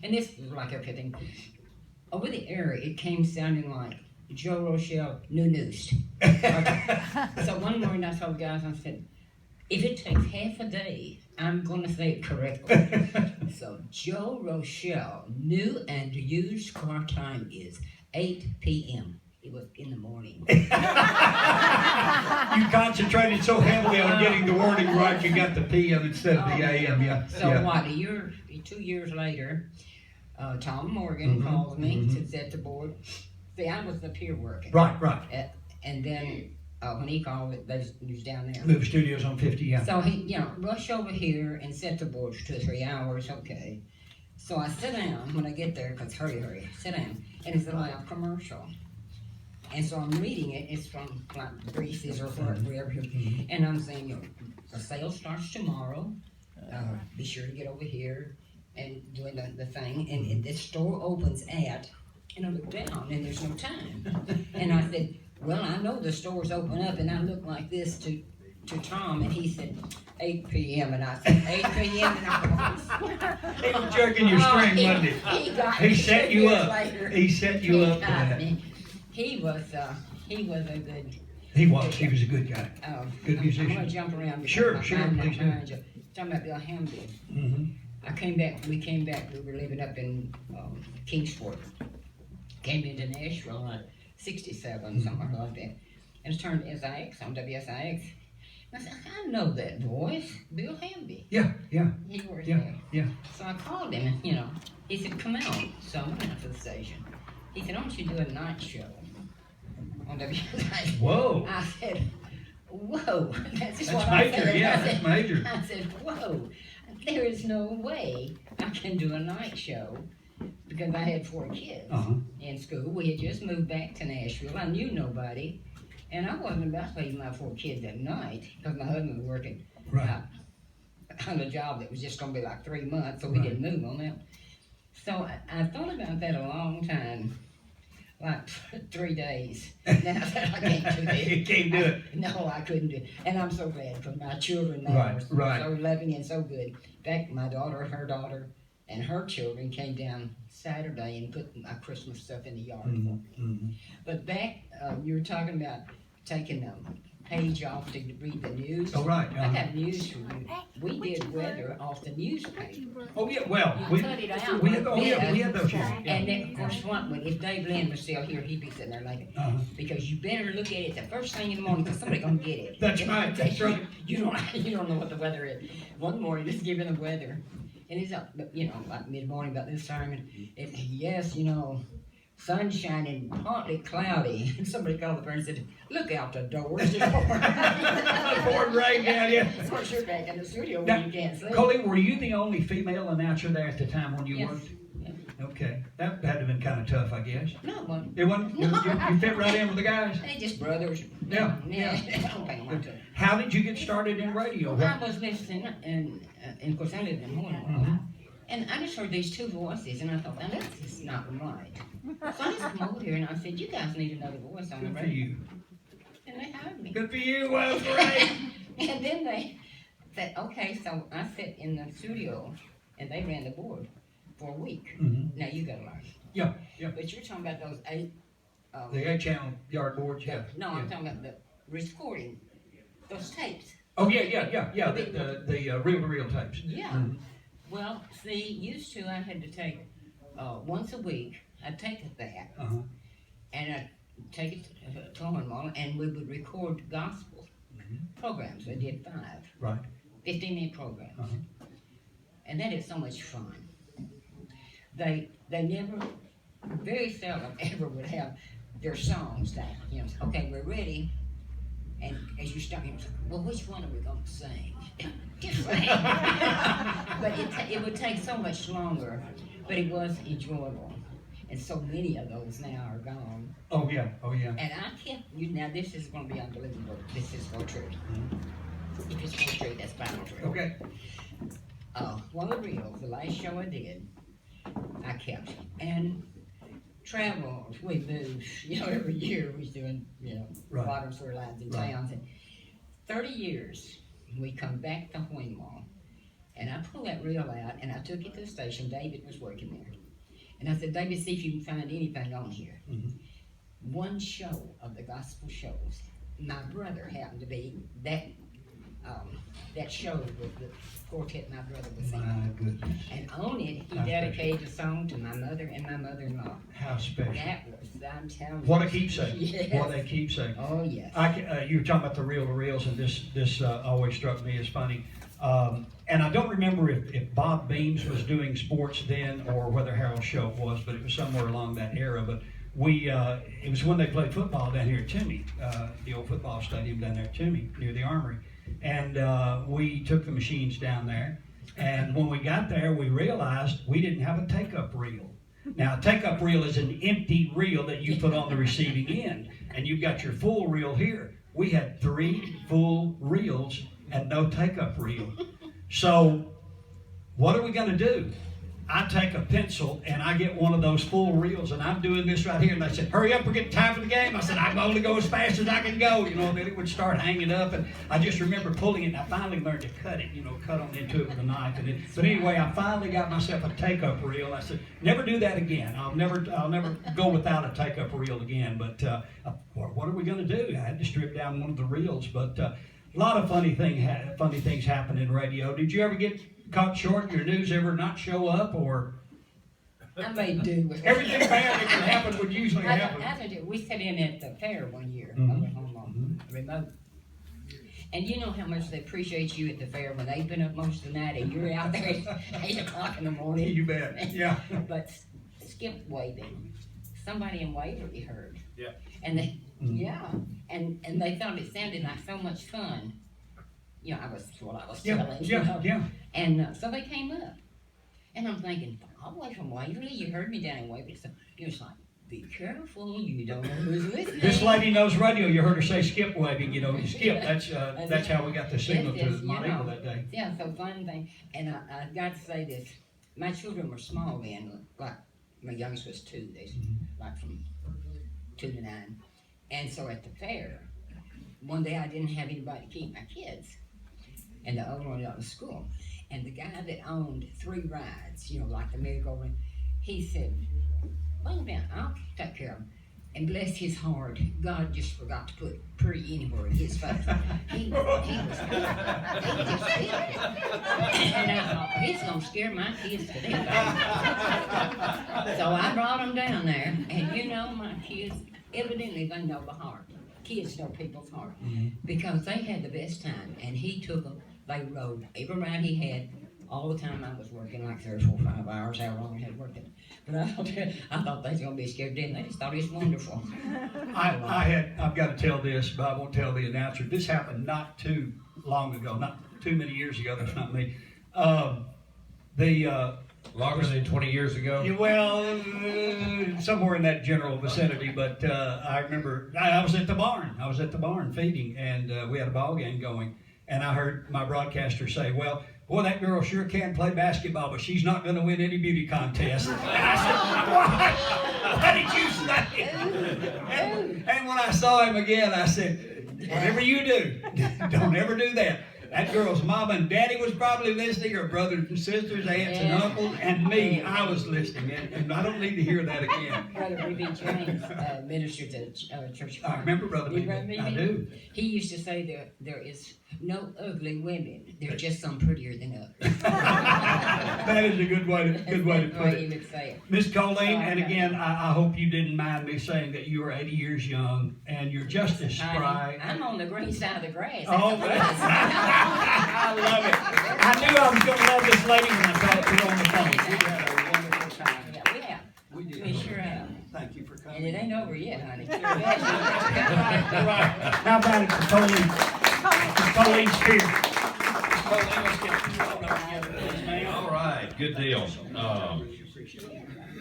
And this was like everything. Over the air, it came sounding like Joe Rochelle News. Okay. So one morning I told the guys, I said, if it takes half a day, I'm going to say it correctly. So Joe Rochelle, new and used car time is 8 p.m. It was in the morning. You concentrated so heavily on getting the wording right, you got the PM instead of the AM. Yeah. So yeah. what? 2 years later, Tom Morgan calls me, sits at the board. See, I was up here working. Right. And then when he called, he was down there. Move studios on 50, yeah. So he, rush over here and set the board for 2 or 3 hours, okay. So I sit down when I get there, because hurry, sit down. And it's a live commercial. And so I'm reading it, it's from like Reese's or wherever. And I'm saying, the sale starts tomorrow. Be sure to get over here and doing the thing. And the store opens at, and I look down and there's no time. And I said, well, I know the store's open up, and I look like this to Tom, and he said 8 p.m. and I said 8 p.m. and I was He was jerking your string, wasn't he? He set you up. Later. He set you up. He was a good. He was a good guy. Good musician. I'm going to jump around. Sure. Talking about Bill Hamby. We came back, we were living up in Kingsport. Came into Nashville at 67, something like that. And it's turned SIX on WSIX. And I said, I know that voice, Bill Hamby. Yeah. He works there. Yeah. So I called him, and, he said, come out. So I went out to the station. He said, why don't you do a night show on WSIX? Whoa. I said, whoa. That's major, said. that's major. I said, whoa. There is no way I can do a night show. Because I had 4 kids in school. We had just moved back to Nashville. I knew nobody. And I wasn't about to leave my 4 kids at night because my husband was working on a job that was just going to be like 3 months, so we didn't move on that. So I thought about that a long time, like 3 days. And then I said, I can't do this. You can't do it. No, I couldn't do it. And I'm so glad because my children now are so loving and so good. In fact, my daughter, her daughter, and her children came down Saturday and put my Christmas stuff in the yard for me. But back, you were talking about taking a page off to read the news. Oh, right. I got news for you. We did weather off the newspaper. Oh, yeah, well, we cut it out. We had those here. And then, of course, if Dave Lynn was still here, he'd be sitting there like, because you better look at it the first thing in the morning because somebody's going to get it. That's right. You don't know what the weather is. One morning, just giving the weather. And it's up, like mid-morning about this time, and yes, sun shining, partly cloudy. And somebody called the phone and said, look out the door, it's just pouring rain down here. Of course, you're back in the studio when you can't sleep. Colleen, were you the only female announcer there at the time when you worked? Yeah. Okay. That had to have been kind of tough, I guess. No, it wasn't. It wasn't? You fit right in with the guys? They just brothers. Yeah. I don't think much of it. How did you get started in radio? I was listening, and of course I lived in Hornwall. And I just heard these 2 voices, and I thought, now that's just not right. So I just come over here, and I said, you guys need another voice on the radio. Good for you. And they hired me. Good for you. Well, great. And then they said, okay, so I sat in the studio, and they ran the board for a week. Now you got to learn. Yeah. But you're talking about those 8... the 8-channel yard boards, yeah. No, I'm talking about the recording, those tapes. Oh, yeah. The reel-to-reel tapes. Yeah. Well, see, used to I had to take, once a week, I'd take that, and I'd take it to Hornwall, and we would record gospel programs. We did 5. Right. 15-minute programs. And that is so much fun. They never, very seldom ever would have their songs down. Okay, we're ready. And as you start, well, which one are we going to sing? Just sing. But it would take so much longer, but it was enjoyable. And so many of those now are gone. Oh, yeah. And I kept, now this is going to be unbelievable. This is for true. If it's for true, that's final true. Okay. One of the reels, the last show I did, I kept. And travel, we moved, every year we was doing, bottom sewer lines in towns. And 30 years, we come back to Hornwall, And I pulled that reel out, and I took it to the station. David was working there. And I said, David, see if you can find anything on here. One show of the gospel shows, my brother happened to be that show with the quartet my brother was My in. goodness. And on it, he How dedicated a song to my mother and my mother-in-law. How special. That was, I'm telling you. What a keepsake. Yes. What a keepsake. Oh, yes. You were talking about the reel-to-reels, and this always struck me as funny. And I don't remember if Bob Beams was doing sports then or whether Harold Show was, but it was somewhere along that era. But it was when they played football down here at Toomey, the old football stadium down there at Toomey, near the Armory. And we took the machines down there. And when we got there, we realized we didn't have a take-up reel. Now, a take-up reel is an empty reel that you put on the receiving end. And you've got your full reel here. We had 3 full reels and no take-up reel. So, what are we going to do? I take a pencil and I get one of those full reels and I'm doing this right here. And they said, hurry up, we're getting time for the game. I said, I can only go as fast as I can go. You know, then it would start hanging up. And I just remember pulling it and I finally learned to cut it, cut on into it with a knife. But anyway, I finally got myself a take-up reel. I said, never do that again. I'll never go without a take-up reel again. But what are we going to do? I had to strip down one of the reels. But a lot of funny things happen in radio. Did you ever get caught short? Your news ever not show up, or I made do with everything bad that can happen would usually happen? We sat in at the fair one year, remote. And you know how much they appreciate you at the fair when they've been up most of the night and you're out there at 8 o'clock in the morning. You bet, yeah. But skip waving. Somebody in Waverly heard. Yeah. And they, and they thought it sounded like so much fun. You know, I was telling. Yeah. And so they came up. And I'm thinking, all the way from Waverly, you heard me down in Waverly. So it's like, be careful, you don't know who's listening. This lady knows radio. You heard her say skip waving, skip. That's how we got the signal to Montego that day. Yeah, so fun thing. And I got to say this, my children were small then, like my youngest was 2, like from 2 to 9. And so at the fair, one day I didn't have anybody to keep my kids. And the older one out of school. And the guy that owned 3 rides, like the merry-go-round, he said, wait a minute, I'll take care of him. And bless his heart, God just forgot to put pretty anywhere in his face. He just did it. And I thought, he's going to scare my kids to death. So I brought them down there, and my kids, evidently they know the heart. Kids know people's heart. Because they had the best time, and he took them. They rode every ride he had all the time I was working, like 3 or 4 or 5 hours, how long I had worked. But I thought they was going to be scared to death. They just thought it was wonderful. I've got to tell this, but I won't tell the announcer. This happened not too long ago, not too many years ago. That's not me. Longer than 20 years ago? Well, somewhere in that general vicinity. But I remember I was at the barn. I was at the barn feeding, and we had a ball game going. And I heard my broadcaster say, well, boy, that girl sure can play basketball, but she's not going to win any beauty contest. And I said, what did you say? And when I saw him again, I said, whatever you do, don't ever do that. That girl's mama and daddy was probably listening, her brothers and sisters, aunts and uncles, and me, I was listening. And I don't need to hear that again. Brother B.B. James ministered at church. I remember Brother B.B. I do. He used to say there is no ugly women. They're just some prettier than others. That is a good way to put it. He would say it. Miss Colleen, and again, I hope you didn't mind me saying that you are 80 years young and you're just as spry. I'm on the green side of the grass. I love it. I knew I was going to love this lady when I talked to her on the phone. We had a wonderful time. Yeah, we have. We did. We sure have. Thank you for coming. And it ain't over yet, honey. All right. How about it for Colleen? Colleen Spears. All right, good deal.